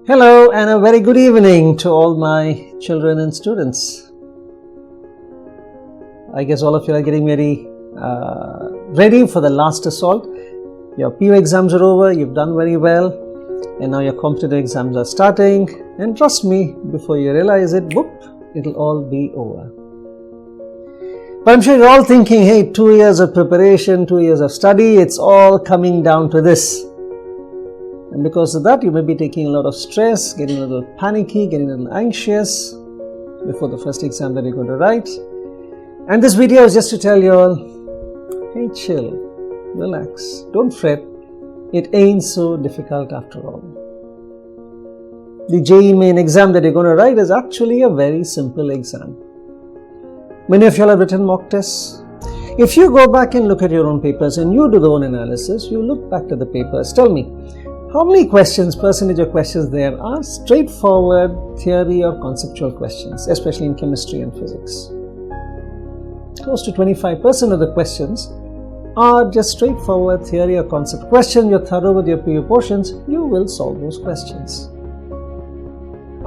Hello and a very good evening to all my children and students. I guess all of you are getting very ready for the last assault. Your PU exams are over, you've done very well, and now your competitive exams are starting. And trust me, before you realize it, whoop, it'll all be over. But I'm sure you're all thinking, hey, 2 years of preparation, 2 years of study, it's all coming down to this. And because of that, you may be taking a lot of stress, getting a little panicky, getting a little anxious before the first exam that you're going to write. And this video is just to tell you all, hey, chill, relax, don't fret. It ain't so difficult after all. The JEE Main exam that you're going to write is actually a very simple exam. Many of you all have written mock tests. If you go back and look at your own papers and you do the own analysis, you look back to the papers, tell me, how many questions, percentage of questions there are straightforward theory or conceptual questions, especially in chemistry and physics? Close to 25% of the questions are just straightforward theory or concept questions. You're thorough with your PU portions, you will solve those questions.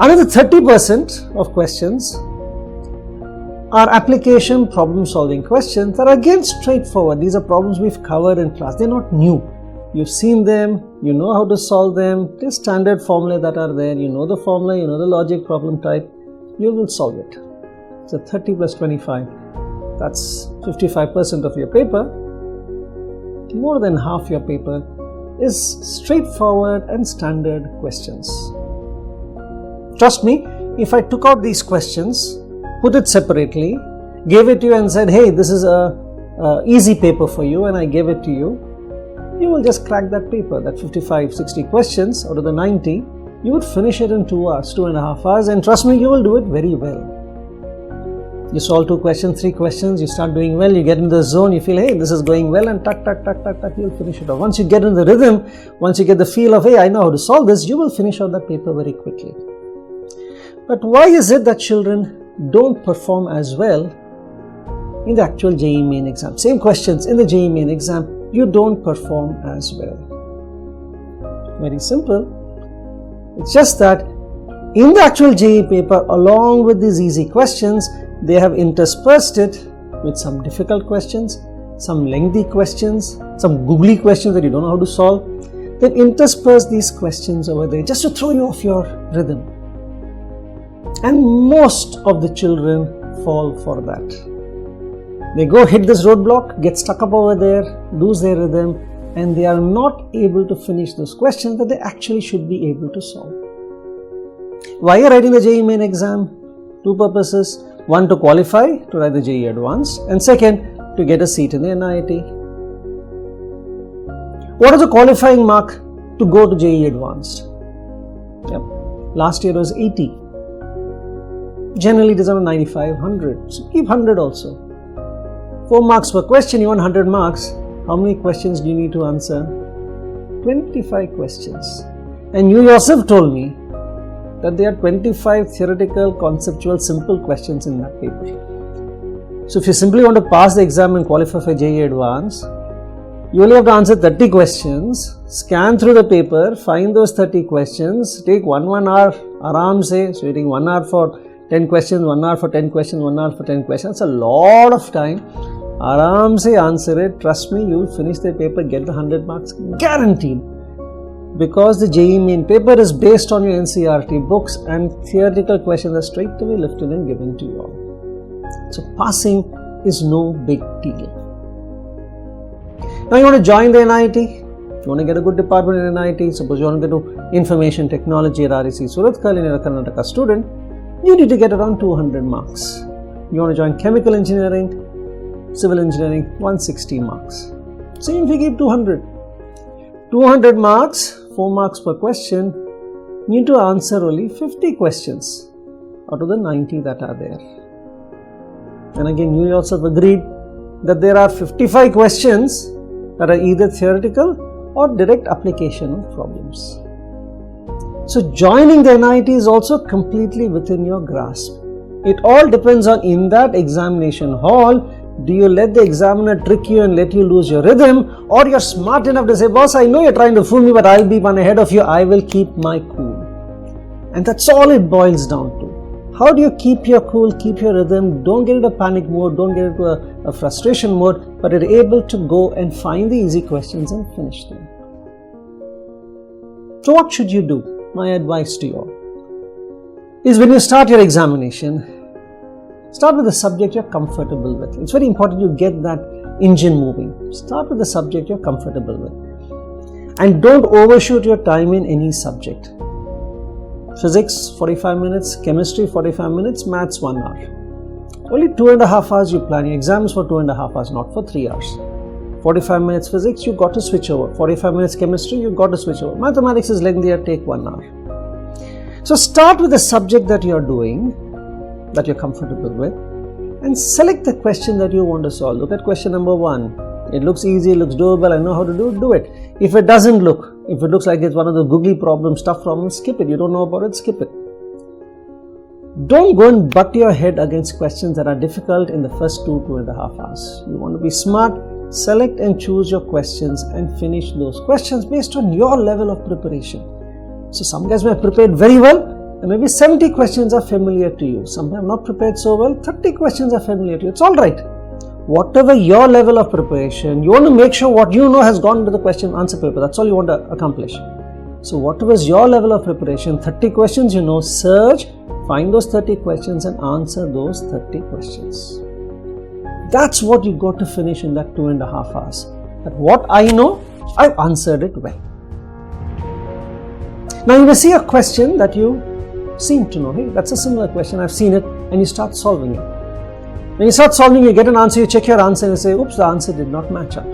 Another 30% of questions are application problem solving questions that are again straightforward. These are problems we've covered in class, they're not new. You've seen them, you know how to solve them, the standard formula that are there, you know the formula, you know the logic problem type, you will solve it. So 30 plus 25, that's 55% of your paper. More than half your paper is straightforward and standard questions. Trust me, if I took out these questions, put it separately, gave it to you and said, hey, this is a easy paper for you, and I gave it to you, you will just crack that paper, that 55, 60 questions out of the 90, you would finish it in 2 hours, 2.5 hours, and trust me, you will do it very well. You solve 2 questions, 3 questions, you start doing well, you get in the zone, you feel, hey, this is going well, and tuck, you'll finish it off. Once you get in the rhythm, once you get the feel of, hey, I know how to solve this, you will finish out that paper very quickly. But why is it that children don't perform as well in the actual JEE Main exam? Same questions in the JEE Main exam, you don't perform as well. Very simple. It's just that in the actual JEE paper, along with these easy questions, they have interspersed it with some difficult questions, some lengthy questions, some googly questions that you don't know how to solve. They've interspersed these questions over there just to throw you off your rhythm. And most of the children fall for that. They go hit this roadblock, get stuck up over there, lose their rhythm, and they are not able to finish those questions that they actually should be able to solve. Why are you writing the JEE Main exam? 2 purposes. 1, to qualify to write the JEE Advanced, and 2nd, to get a seat in the NIT. What is the qualifying mark to go to JEE Advanced? Yep. Last year was 80. Generally it is around 95, 100. So keep 100 also. 4 marks per question, you want 100 marks. How many questions do you need to answer? 25 questions. And you yourself told me that there are 25 theoretical, conceptual, simple questions in that paper. So if you simply want to pass the exam and qualify for JEE Advanced, you only have to answer 30 questions, scan through the paper, find those 30 questions, take 1 hour, aram se, so you take 1 hour for 10 questions, 1 hour for 10 questions, 1 hour for 10 questions. It's a lot of time. Aram se answer it. Trust me, you will finish the paper, get the 100 marks, guaranteed. Because the JEE Main paper is based on your NCERT books and theoretical questions are straight away lifted and given to you all. So passing is no big deal. Now you want to join the NIT, you want to get a good department in NIT, suppose you want to get to information technology at REC Surathkal and you're a Karnataka student, you need to get around 200 marks. You want to join chemical engineering, civil engineering, 160 marks. So if you give 200 marks, 4 marks per question, you need to answer only 50 questions out of the 90 that are there. And again, you yourself agreed that there are 55 questions that are either theoretical or direct application of problems. So joining the NIT is also completely within your grasp. It all depends on, in that examination hall, do you let the examiner trick you and let you lose your rhythm, or you're smart enough to say, boss, I know you're trying to fool me, but I'll be one ahead of you, I will keep my cool. And that's all it boils down to. How do you keep your cool, keep your rhythm, don't get into a panic mode, don't get into a frustration mode, but are able to go and find the easy questions and finish them. So what should you do? My advice to you all is, when you start your examination, start with the subject you're comfortable with. It's very important you get that engine moving. Start with the subject you're comfortable with. And don't overshoot your time in any subject. Physics 45 minutes, chemistry 45 minutes, maths 1 hour. Only 2.5 hours you plan your exams for 2.5 hours, not for 3 hours. 45 minutes physics, you got to switch over. 45 minutes chemistry, you got to switch over. Mathematics is lengthier, take 1 hour. So start with the subject that you're doing, that you're comfortable with, and select the question that you want to solve. Look at question number 1. It looks easy, it looks doable, I know how to do it. If it doesn't look, if it looks like it's one of the googly problems, tough problems, skip it. You don't know about it, skip it. Don't go and butt your head against questions that are difficult in the first 2.5 hours. You want to be smart, select and choose your questions and finish those questions based on your level of preparation. So some guys may have prepared very well, and maybe 70 questions are familiar to you. Some have not prepared so well, 30 questions are familiar to you. It's alright. Whatever your level of preparation, you want to make sure what you know has gone into the question answer paper. That's all you want to accomplish. So whatever is your level of preparation, 30 questions you know, search, find those 30 questions and answer those 30 questions. That's what you got to finish in that 2.5 hours. That what I know, I've answered it well. Now you may see a question that you seem to know. Hey, that's a similar question, I've seen it, and you start solving it. When you start solving, you get an answer, you check your answer and you say, oops, the answer did not match up.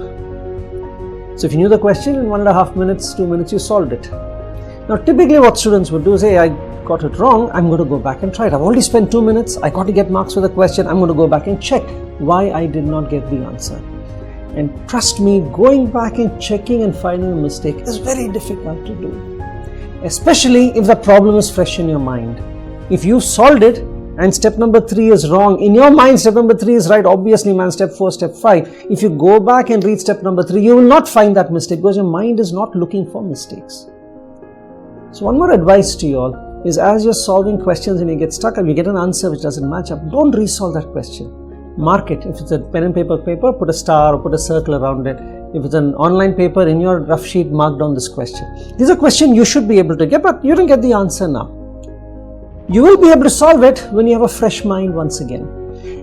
So if you knew the question, in 1.5 minutes, 2 minutes, you solved it. Now typically what students would do is, hey, I got it wrong, I'm going to go back and try it. I've already spent 2 minutes, I got to get marks for the question, I'm going to go back and check why I did not get the answer. And trust me, going back and checking and finding a mistake is very difficult to do. Especially if the problem is fresh in your mind. If you solved it, and step number 3 is wrong, in your mind step number 3 is right, obviously man, step 4, step 5. If you go back and read step number 3, you will not find that mistake because your mind is not looking for mistakes. So one more advice to you all is, as you're solving questions and you get stuck and you get an answer which doesn't match up, don't resolve that question. Mark it. If it's a pen and paper, put a star or put a circle around it. If it's an online paper, in your rough sheet, mark down this question. This is a question you should be able to get, but you don't get the answer now. You will be able to solve it when you have a fresh mind once again.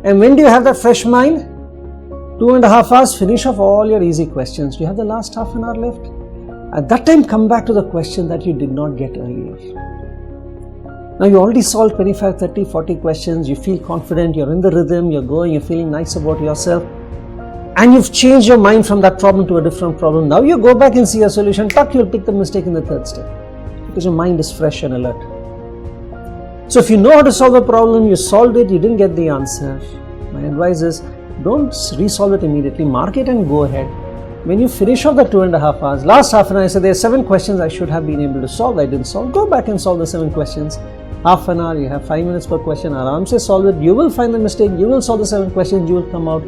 And when do you have that fresh mind? 2.5 hours, finish off all your easy questions. You have the last half an hour left. At that time, come back to the question that you did not get earlier. Now you already solved 25, 30, 40 questions. You feel confident, you're in the rhythm, you're going, you're feeling nice about yourself. And you've changed your mind from that problem to a different problem. Now you go back and see a solution, you'll pick the mistake in the 3rd step. Because your mind is fresh and alert. So if you know how to solve a problem, you solved it, you didn't get the answer, my advice is, don't resolve it immediately, mark it and go ahead. When you finish off the 2.5 hours, last half an hour, I said there are 7 questions I should have been able to solve, I didn't solve, go back and solve the 7 questions. Half an hour, you have 5 minutes per question, aram se solve it, you will find the mistake, you will solve the 7 questions, you will come out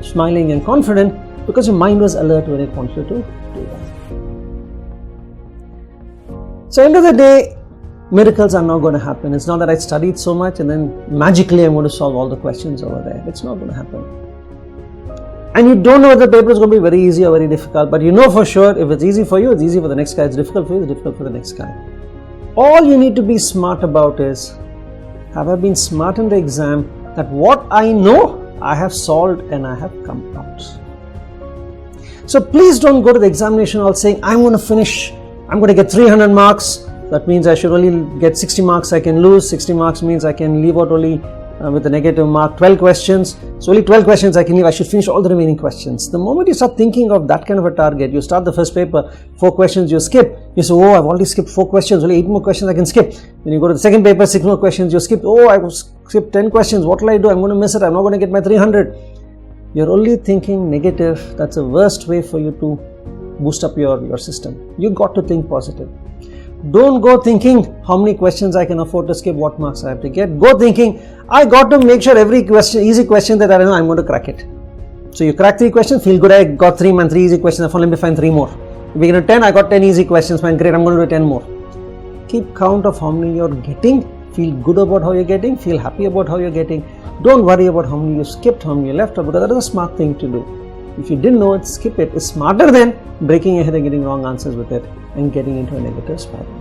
smiling and confident because your mind was alert when it wants you to do that. So end of the day, miracles are not going to happen. It's not that I studied so much and then magically I'm going to solve all the questions over there. It's not going to happen. And you don't know whether the paper is going to be very easy or very difficult, but you know for sure if it's easy for you, it's easy for the next guy. It's difficult for you, it's difficult for the next guy. All you need to be smart about is, have I been smart in the exam that what I know, I have solved and I have come out. So please don't go to the examination all saying, I'm going to finish, I'm going to get 300 marks. That means I should only get 60 marks, I can lose. 60 marks means I can leave out only with a negative mark, 12 questions. So only 12 questions I can leave, I should finish all the remaining questions. The moment you start thinking of that kind of a target, you start the first paper, 4 questions you skip. You say, oh, I've already skipped 4 questions, only 8 more questions I can skip. Then you go to the second paper, 6 more questions you skip. Oh, I skipped 10 questions, what will I do? I'm going to miss it, I'm not going to get my 300. You're only thinking negative. That's the worst way for you to boost up your system. You got to think positive. Don't go thinking how many questions I can afford to skip, what marks I have to get. Go thinking, I got to make sure every question, easy question that I know, I'm going to crack it. So you crack 3 questions, feel good, I got 3 easy questions, let me find 3 more. If we get a 10, I got 10 easy questions, fine, great, I'm going to do 10 more. keep count of how many you're getting. Feel good about how you're getting. Feel happy about how you're getting. Don't worry about how many you skipped, how many you left out, because that is a smart thing to do. If you didn't know it, skip it. It's smarter than breaking your head and getting wrong answers with it and getting into a negative spiral.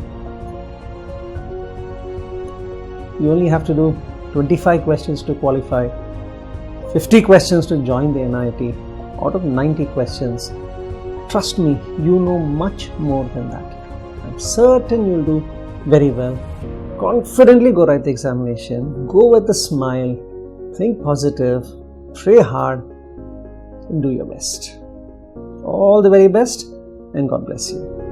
You only have to do 25 questions to qualify, 50 questions to join the NIT out of 90 questions. Trust me, you know much more than that. I'm certain you'll do very well. Confidently go write the examination, go with a smile, think positive, pray hard, and do your best. All the very best, and God bless you.